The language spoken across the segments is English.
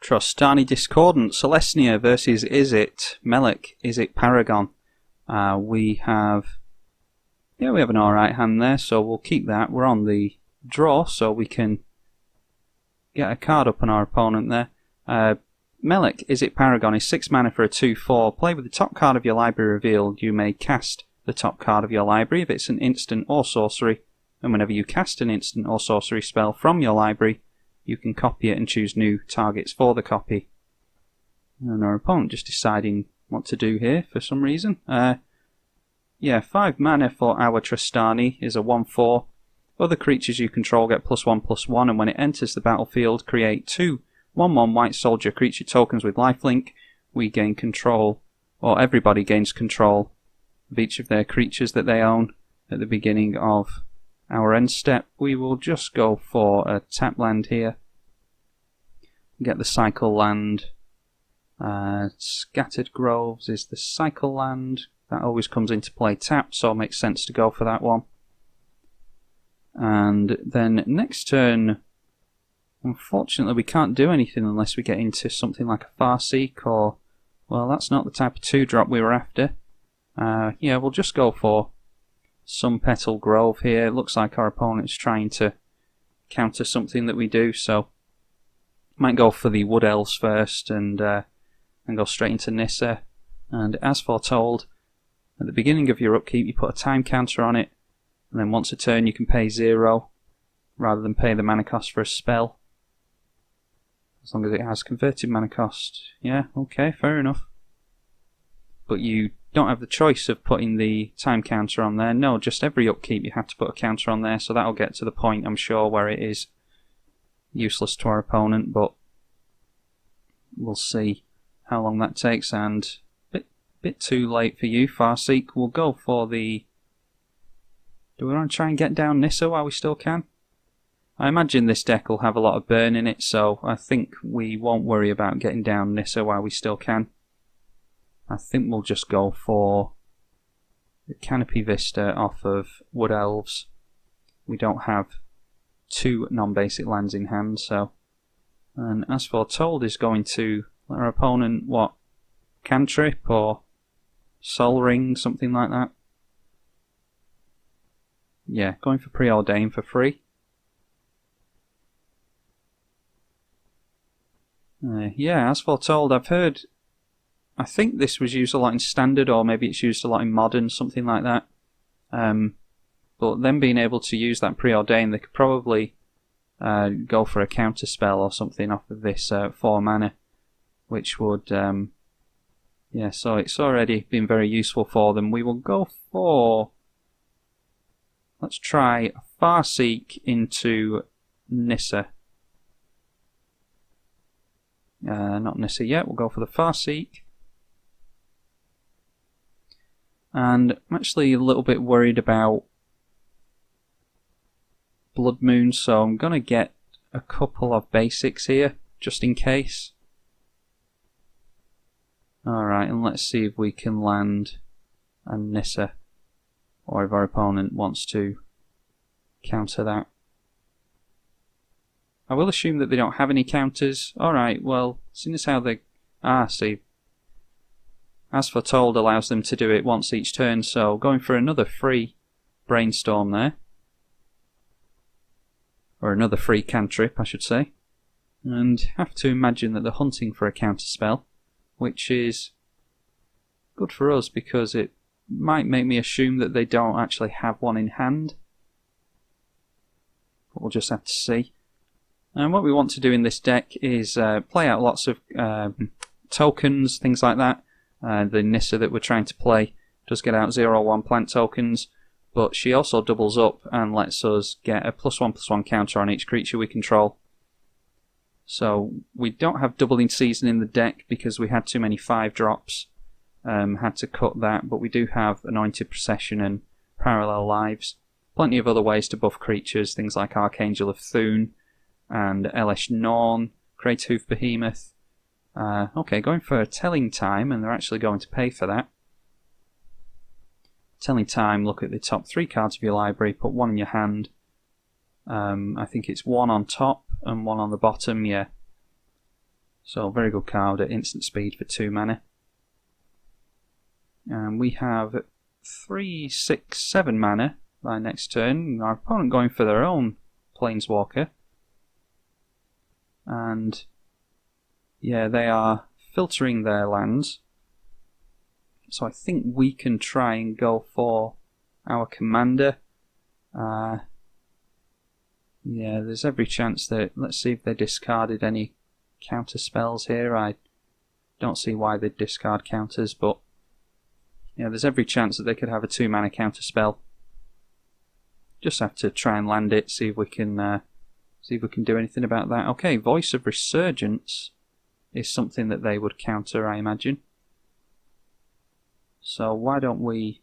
Trostani Discordant, Celestia versus Is-It, Melek, Is-It Paragon. We have an alright hand there, so we'll keep that. We're on the draw, so we can get a card up on our opponent there. Melek, Is-It Paragon is 6 mana for a 2/4. Play with the top card of your library revealed. You may cast the top card of your library if it's an instant or sorcery, and whenever you cast an instant or sorcery spell from your library, you can copy it and choose new targets for the copy. And our opponent just deciding what to do here for some reason. 5 mana for our Trostani is a 1/4. Other creatures you control get +1/+1, and when it enters the battlefield, create 2 1/1 white soldier creature tokens with lifelink. We gain control, or everybody gains control, of each of their creatures that they own at the beginning of our end step. We will just go for a tap land here. Get the cycle land. Scattered Groves is the cycle land. That always comes into play tapped, so it makes sense to go for that one. And then next turn, unfortunately we can't do anything unless we get into something like a Farseek, or, well, that's not the type of 2-drop we were after. We'll just go for some Petal Grove here. It looks like our opponent's trying to counter something that we do, so might go for the Wood Elves first and go straight into Nissa. And as foretold, at the beginning of your upkeep you put a time counter on it, and then once a turn you can pay 0 rather than pay the mana cost for a spell, as long as it has converted mana cost. Yeah, okay, fair enough. But you don't have the choice of putting the time counter on there. No, just every upkeep you have to put a counter on there, so that'll get to the point, I'm sure, where it is useless to our opponent, but we'll see how long that takes. And bit too late for you, Farseek. We'll go for the... Do we want to try and get down Nissa while we still can? I imagine this deck will have a lot of burn in it, so I think we won't worry about getting down Nissa while we still can. I think we'll just go for the Canopy Vista off of Wood Elves. We don't have 2 non-basic lands in hand, so... And as foretold, is going to let our opponent, what, cantrip or Sol Ring, something like that. Yeah, going for Preordain for free. As foretold, I've heard... I think this was used a lot in Standard, or maybe it's used a lot in Modern, something like that. But them being able to use that Preordain, they could probably go for a counter spell or something off of this 4 mana, which would... so it's already been very useful for them. We will go for... Let's try Farseek into Nissa. Not Nissa yet, we'll go for the Farseek. And I'm actually a little bit worried about Blood Moon, so I'm going to get a couple of basics here, just in case. Alright, and let's see if we can land a Nissa, or if our opponent wants to counter that. I will assume that they don't have any counters. Alright, well, seeing as how they... see. As foretold allows them to do it once each turn, so going for another free Brainstorm there. Or another free cantrip, I should say. And have to imagine that they're hunting for a counter spell, which is good for us because it might make me assume that they don't actually have one in hand. But we'll just have to see. And what we want to do in this deck is play out lots of tokens, things like that. The Nissa that we're trying to play does get out 0/1 plant tokens, but she also doubles up and lets us get a +1/+1 counter on each creature we control. So we don't have Doubling Season in the deck because we had too many 5-drops. Had to cut that, but we do have Anointed Procession and Parallel Lives. Plenty of other ways to buff creatures, things like Archangel of Thune and Elesh Norn, Great Hoof Behemoth. Okay, going for a Telling Time, and they're actually going to pay for that. Telling Time, look at the top 3 cards of your library, put 1 in your hand. I think it's 1 on top and 1 on the bottom, yeah. So very good card at instant speed for 2 mana. And we have 3, 6, 7 mana by next turn. Our opponent going for their own Planeswalker. And yeah, they are filtering their lands. So I think we can try and go for our commander. Yeah, there's every chance that... Let's see if they discarded any counter spells here. I don't see why they'd discard counters, but yeah, there's every chance that they could have a 2 mana counter spell. Just have to try and land it, see if we can do anything about that. Okay, Voice of Resurgence is something that they would counter, I imagine. So why don't we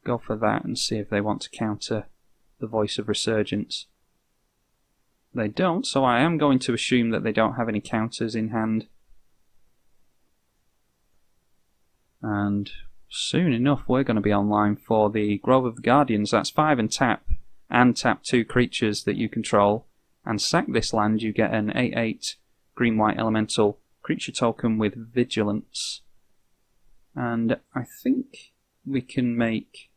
go for that and see if they want to counter the Voice of Resurgence. They don't, so I am going to assume that they don't have any counters in hand. And soon enough we're going to be online for the Grove of the Guardians. That's 5 and tap 2 creatures that you control, and sack this land. You get an 8/8 green-white elemental creature token with vigilance. And I think we can make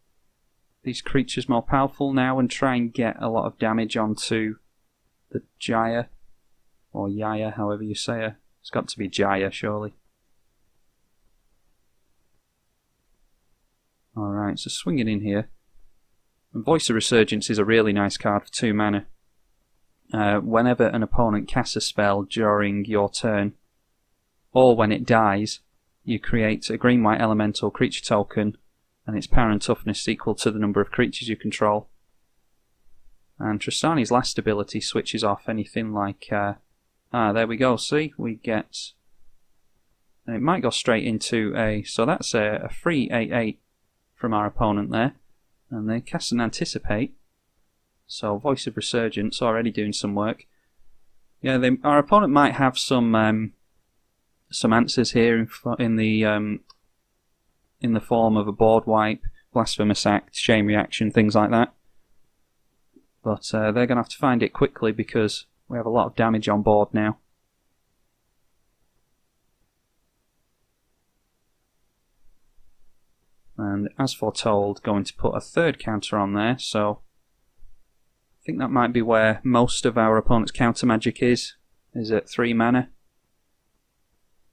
these creatures more powerful now and try and get a lot of damage onto the Jaya, or Yaya, however you say it. It's got to be Jaya, surely. Alright, so swinging in here. And Voice of Resurgence is a really nice card for 2 mana. Whenever an opponent casts a spell during your turn, or when it dies, you create a green-white elemental creature token, and its power and toughness equal to the number of creatures you control. And Trostani's last ability switches off anything like... there we go, see? We get... And it might go straight into a... So that's a free 8/8 from our opponent there. And they cast an Anticipate. So Voice of Resurgence already doing some work. Yeah, our opponent might have some answers here in the form of a board wipe, Blasphemous Act, Chain Reaction, things like that. But they're going to have to find it quickly because we have a lot of damage on board now. And as foretold, going to put a 3rd counter on there, so I think that might be where most of our opponent's counter magic is at 3 mana.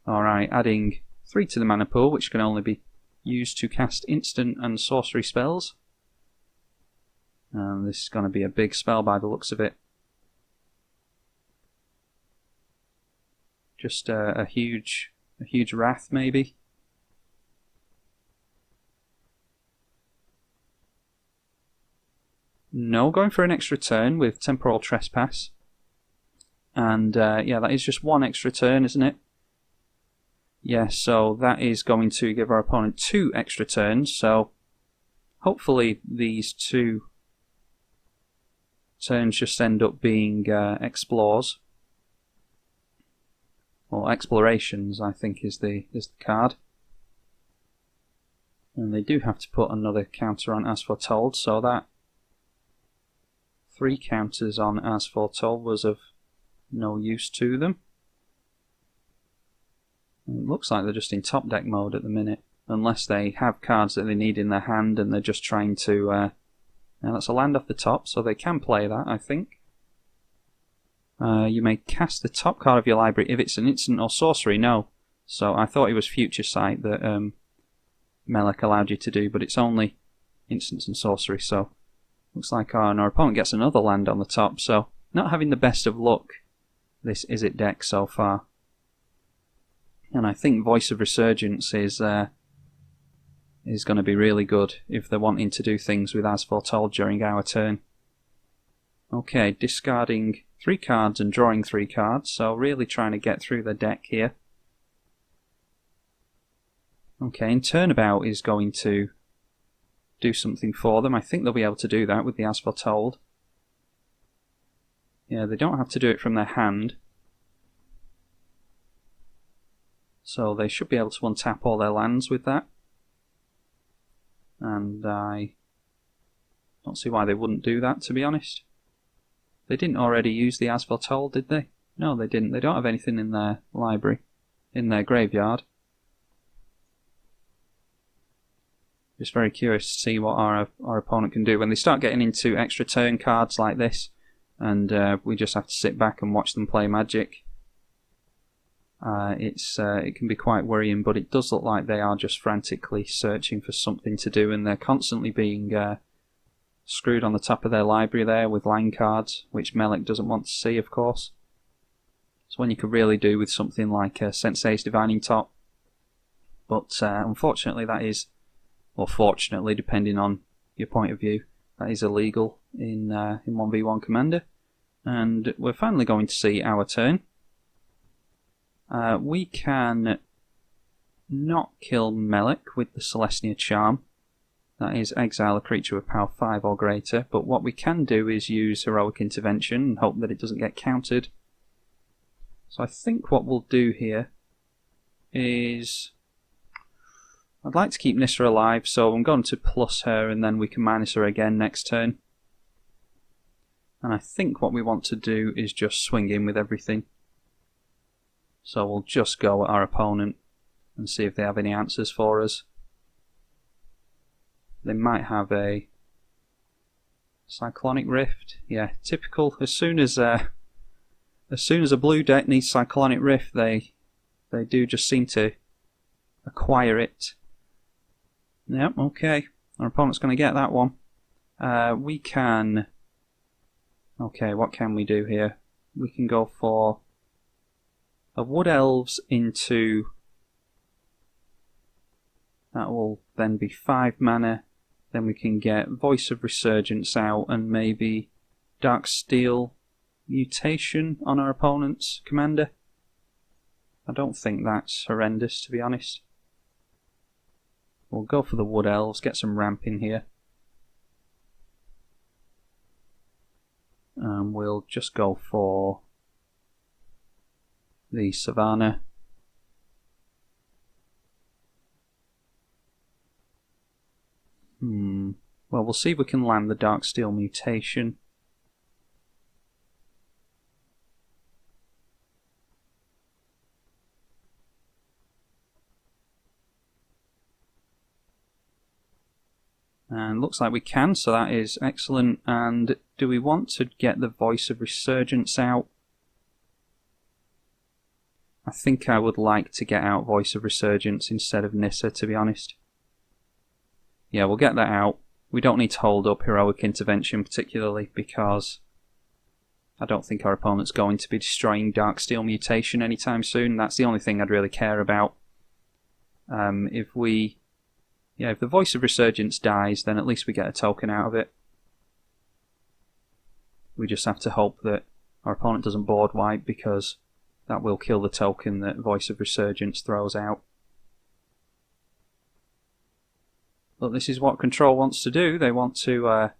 Alright, adding 3 to the mana pool, which can only be used to cast instant and sorcery spells. And this is going to be a big spell by the looks of it. Just a huge wrath, maybe. No, going for an extra turn with Temporal Trespass. And yeah, that is just 1 extra turn, isn't it? Yeah, so that is going to give our opponent 2 extra turns. So hopefully these 2 turns just end up being explores. Or explorations, I think, is the card. And they do have to put another counter on as foretold, so that 3 counters on as foretold was of no use to them. It looks like they're just in top deck mode at the minute, unless they have cards that they need in their hand and they're just trying to... now that's a land off the top, so they can play that, I think. You may cast the top card of your library if it's an instant or sorcery. No. So I thought it was Future Sight that Melek allowed you to do, but it's only instants and sorcery, so looks like our opponent gets another land on the top, so not having the best of luck, this Izzet deck so far. And I think Voice of Resurgence is going to be really good if they're wanting to do things with As Foretold during our turn. Okay, discarding 3 cards and drawing 3 cards, so really trying to get through the deck here. Okay, and Turnabout is going to do something for them. I think they'll be able to do that with the As Foretold. Yeah, they don't have to do it from their hand. So they should be able to untap all their lands with that. And I don't see why they wouldn't do that, to be honest. They didn't already use the As Foretold, did they? No, they didn't. They don't have anything in their library, in their graveyard. Just very curious to see what our opponent can do when they start getting into extra turn cards like this, and we just have to sit back and watch them play Magic. It can be quite worrying, but it does look like they are just frantically searching for something to do, and they're constantly being screwed on the top of their library there with line cards, which Melek doesn't want to see, of course. It's when you could really do with something like Sensei's Divining Top, but unfortunately that is, or fortunately depending on your point of view, that is illegal in 1v1 Commander. And we're finally going to see our turn. We can not kill Melek with the Celestia Charm. That is, exile a creature with power 5 or greater, but what we can do is use Heroic Intervention and hope that it doesn't get countered. So I think what we'll do here is, I'd like to keep Nissa alive, so I'm going to plus her and then we can minus her again next turn. And I think what we want to do is just swing in with everything. So we'll just go at our opponent and see if they have any answers for us. They might have a Cyclonic Rift. Yeah, typical. As soon as a blue deck needs Cyclonic Rift, they do just seem to acquire it. Yep, okay. Our opponent's going to get that one. We can... Okay, what can we do here? We can go for a Wood Elves into... That will then be 5 mana. Then we can get Voice of Resurgence out and maybe Darksteel Mutation on our opponent's commander. I don't think that's horrendous, to be honest. We'll go for the Wood Elves, get some ramp in here. And we'll just go for the Savannah. Well, we'll see if we can land the Darksteel Mutation. And looks like we can, so that is excellent. And do we want to get the Voice of Resurgence out? I think I would like to get out Voice of Resurgence instead of Nissa, to be honest. Yeah, we'll get that out. We don't need to hold up Heroic Intervention particularly because I don't think our opponent's going to be destroying Darksteel Mutation anytime soon. That's the only thing I'd really care about. If the Voice of Resurgence dies, then at least we get a token out of it. We just have to hope that our opponent doesn't board wipe, because that will kill the token that Voice of Resurgence throws out. But this is what Control wants to do. They want to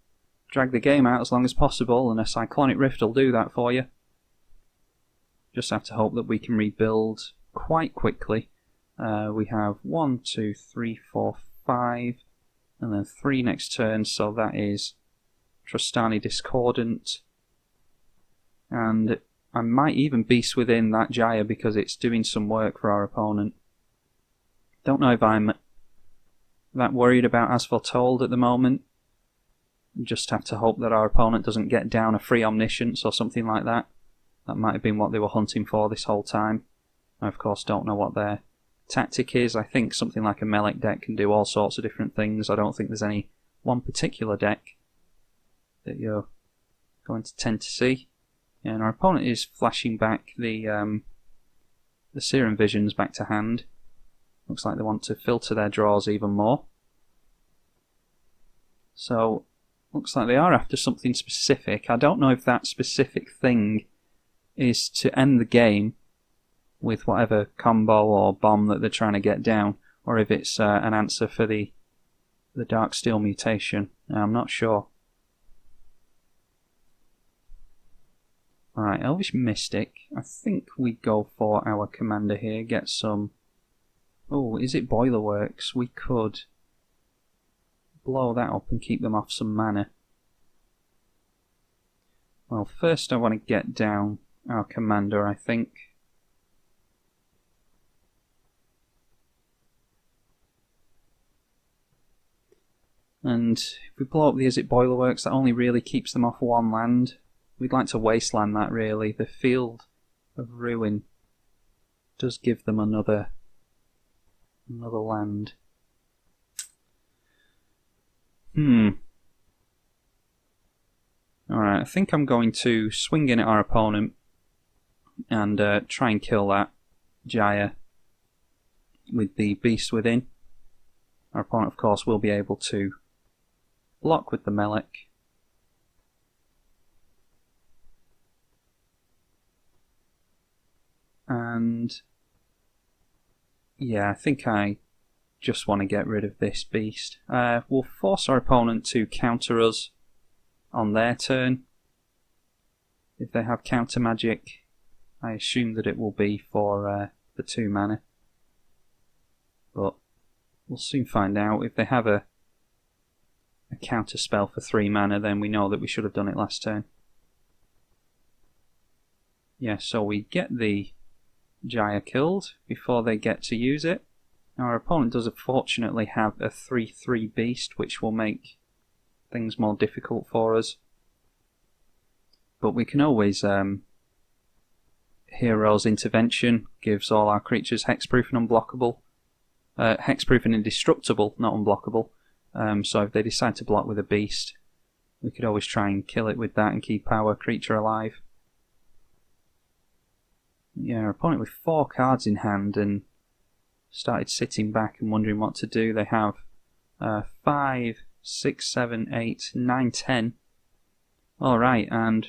drag the game out as long as possible, and a Cyclonic Rift will do that for you. Just have to hope that we can rebuild quite quickly. We have 1, 2, 3, 4, 5, and then 3 next turn, so that is Trostani Discordant. And I might even Beast Within that Jaya because it's doing some work for our opponent. Don't know if I'm that worried about As Foretold at the moment. Just have to hope that our opponent doesn't get down a free Omniscience or something like that. That might have been what they were hunting for this whole time. I of course don't know what their tactic is. I think something like a Melek deck can do all sorts of different things. I don't think there's any one particular deck that you're going to tend to see. And our opponent is flashing back the Serum Visions back to hand. Looks like they want to filter their draws even more. So, looks like they are after something specific. I don't know if that specific thing is to end the game with whatever combo or bomb that they're trying to get down, or if it's an answer for the Darksteel Mutation. I'm not sure. Alright, Elvish Mystic. I think we go for our commander here, get some... Oh, is it Boilerworks? We could blow that up and keep them off some mana. Well, first I want to get down our commander, I think. And if we blow up the Is-It Boilerworks, that only really keeps them off one land. We'd like to wasteland that, really. The Field of Ruin does give them another land. Alright, I think I'm going to swing in at our opponent and try and kill that Jaya with the Beast Within. Our opponent, of course, will be able to block with the Melek. And yeah, I think I just want to get rid of this beast. We'll force our opponent to counter us on their turn. If they have counter magic, I assume that it will be for the 2 mana. But we'll soon find out. If they have a counter spell for 3 mana, then we know that we should have done it last turn. Yeah, so we get the Jaya killed before they get to use it. Our opponent does unfortunately have a 3/3 beast, which will make things more difficult for us. But we can always Hero's Intervention gives all our creatures hexproof and unblockable. Hexproof and indestructible, not unblockable. So if they decide to block with a beast, we could always try and kill it with that and keep our creature alive. Yeah, our opponent with 4 cards in hand and started sitting back and wondering what to do. They have 5, 6, 7, 8, 9, 10. Alright, and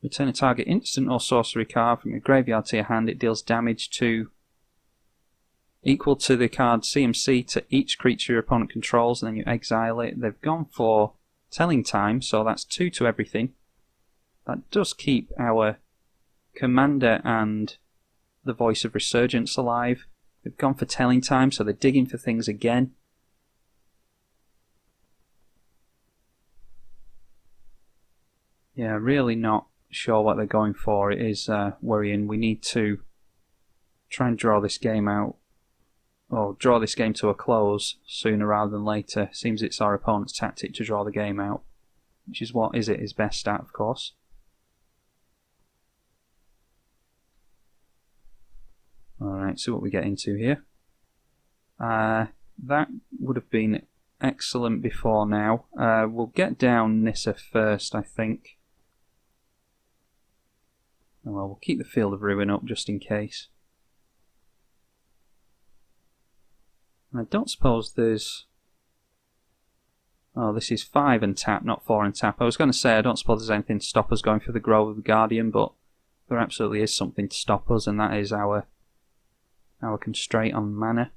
return a target instant or sorcery card from your graveyard to your hand. It deals damage to equal to the card CMC to each creature your opponent controls, and then you exile it. They've gone for Telling Time, so that's 2 to everything. That does keep our commander and the Voice of Resurgence alive. They've gone for Telling Time, so they're digging for things again. Yeah, really not sure what they're going for. It is worrying. We need to try and draw this game out, or draw this game to a close sooner rather than later. Seems it's our opponent's tactic to draw the game out, which is what Is-It is best at, of course. Alright, see what we get into here. That would have been excellent before now. We'll get down Nissa first, I think. Well, we'll keep the Field of Ruin up just in case. I don't suppose there's... Oh, this is 5 and tap, not 4 and tap. I was going to say I don't suppose there's anything to stop us going for the Grove of the Guardian, but there absolutely is something to stop us, and that is our constraint on mana.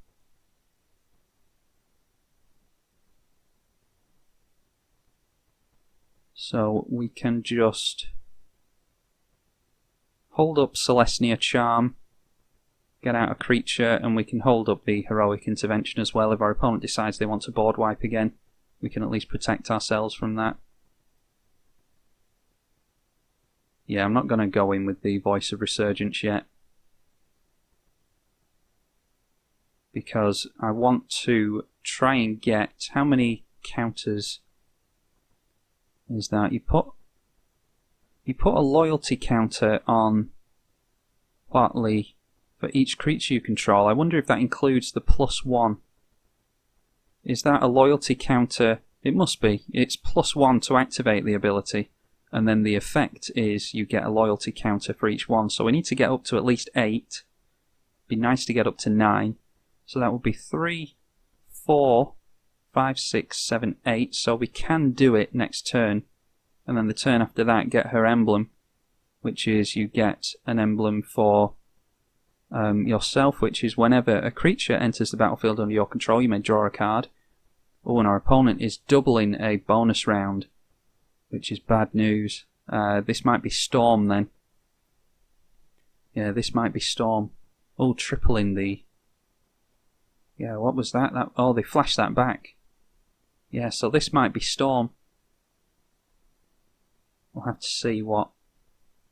So we can just hold up Celestia Charm, get out a creature, and we can hold up the Heroic Intervention as well. If our opponent decides they want to board wipe again, we can at least protect ourselves from that. Yeah, I'm not going to go in with the Voice of Resurgence yet, because I want to try and get... How many counters is that? You put a loyalty counter on partly for each creature you control. I wonder if that includes the +1. Is that a loyalty counter? It must be. It's +1 to activate the ability, and then the effect is you get a loyalty counter for each one. So we need to get up to at least 8. Be nice to get up to 9. So that would be 3, 4, 5, 6, 7, 8. So we can do it next turn. And then the turn after that, get her emblem, which is you get an emblem for yourself, which is whenever a creature enters the battlefield under your control, you may draw a card. Oh, and our opponent is doubling a bonus round, which is bad news. This might be Storm then. Yeah, this might be Storm. Oh, tripling the... Yeah, what was that? Oh, they flashed that back. Yeah, so this might be Storm. We'll have to see what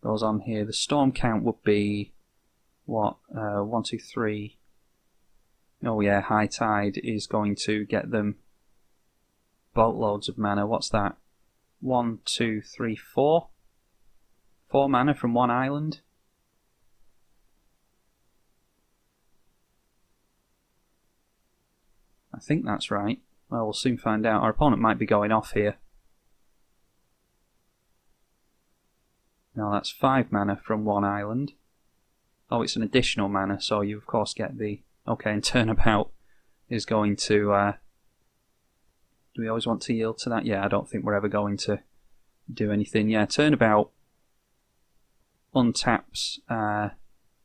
goes on here. The storm count would be, what, 1, 2, 3. Oh yeah, high tide is going to get them boatloads of mana. What's that? 1, 2, 3, 4. 4 mana from one island. I think that's right. Well, we'll soon find out. Our opponent might be going off here. No, that's 5 mana from one island. Oh, it's an additional mana, so you of course get the... Okay, and turnabout is going to... do we always want to yield to that? Yeah, I don't think we're ever going to do anything. Yeah, turnabout untaps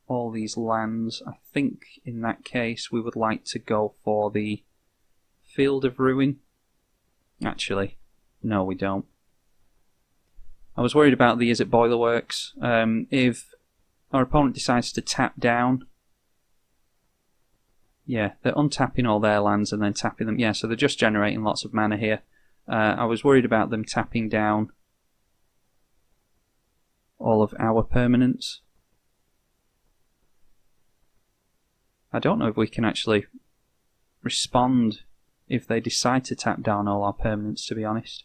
all these lands. I think in that case we would like to go for the Field of Ruin. Actually, no, we don't. I was worried about the Is It Boilerworks. If our opponent decides to tap down, yeah, they're untapping all their lands and then tapping them. Yeah, so they're just generating lots of mana here. I was worried about them tapping down all of our permanents. I don't know if we can actually respond if they decide to tap down all our permanents, to be honest.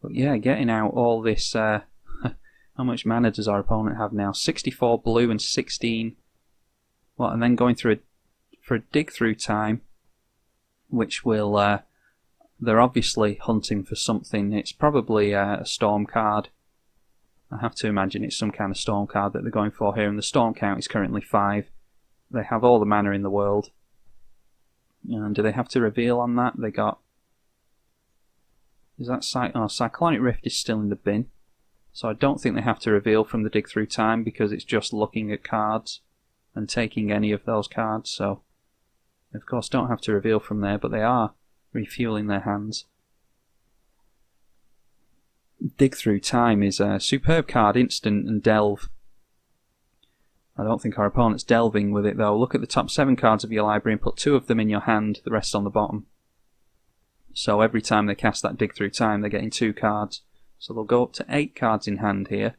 But yeah, getting out all this... how much mana does our opponent have now? 64 blue and 16... What, and then going through for a dig through time, which will... they're obviously hunting for something. It's probably a storm card. I have to imagine it's some kind of storm card that they're going for here, and the storm count is currently 5. They have all the mana in the world. And do they have to reveal on that? They got... Is that Cyclonic Rift is still in the bin. So I don't think they have to reveal from the dig through time because it's just looking at cards and taking any of those cards. So they of course don't have to reveal from there, but they are refueling their hands. Dig through time is a superb card, instant and delve. I don't think our opponent's delving with it though. Look at the top 7 cards of your library and put 2 of them in your hand, the rest on the bottom. So every time they cast that dig through time, they're getting 2 cards. So they'll go up to 8 cards in hand here.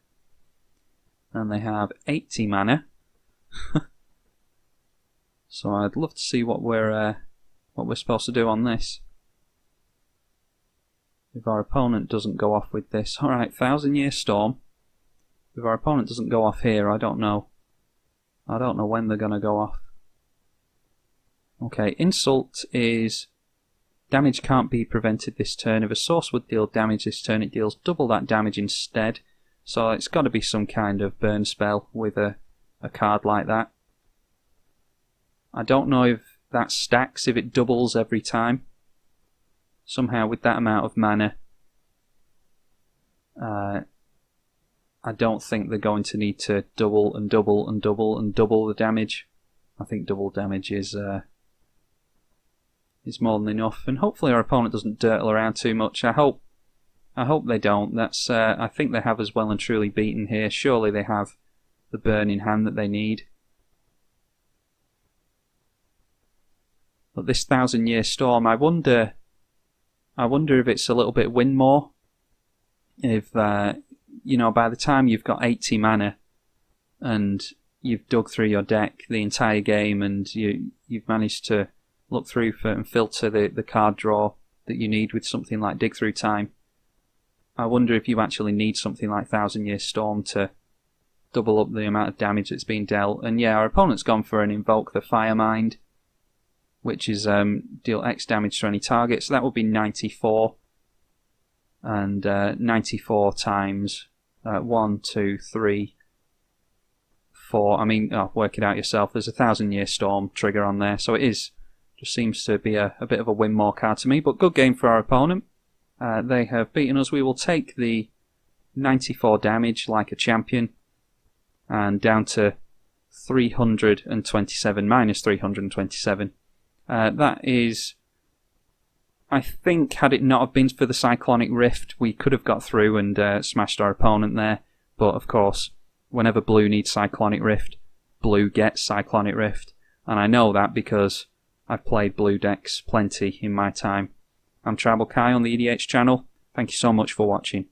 And they have 80 mana. So I'd love to see what we're supposed to do on this. If our opponent doesn't go off with this. Alright, 1,000-Year Storm. If our opponent doesn't go off here, I don't know. I don't know when they're going to go off. Okay, Insult is... Damage can't be prevented this turn. If a source would deal damage this turn, it deals double that damage instead. So it's got to be some kind of burn spell with a card like that. I don't know if that stacks, if it doubles every time. Somehow with that amount of mana, I don't think they're going to need to double and double and double and double the damage. I think double damage is more than enough, and hopefully our opponent doesn't dirtle around too much. I hope they don't. That's I think they have us well and truly beaten here. Surely they have the burn in hand that they need. But this 1,000-Year Storm, I wonder if it's a little bit win more. If you know, by the time you've got 80 mana and you've dug through your deck the entire game and you've managed to look through for and filter the card draw that you need with something like Dig Through Time, I wonder if you actually need something like 1,000-Year Storm to double up the amount of damage that's being dealt. And yeah, our opponent's gone for an Invoke the Firemind, which is deal X damage to any target, so that would be 94. And 94 times 1, 2, 3, 4. I mean, work it out yourself. There's a 1,000-Year Storm trigger on there, so it is just seems to be a bit of a win more card to me. But good game for our opponent. They have beaten us. We will take the 94 damage like a champion, and down to 327 minus 327. That is, I think, had it not have been for the Cyclonic Rift, we could have got through and smashed our opponent there. But of course, whenever blue needs Cyclonic Rift, blue gets Cyclonic Rift. And I know that because I've played blue decks plenty in my time. I'm tribalkai on the EDH channel. Thank you so much for watching.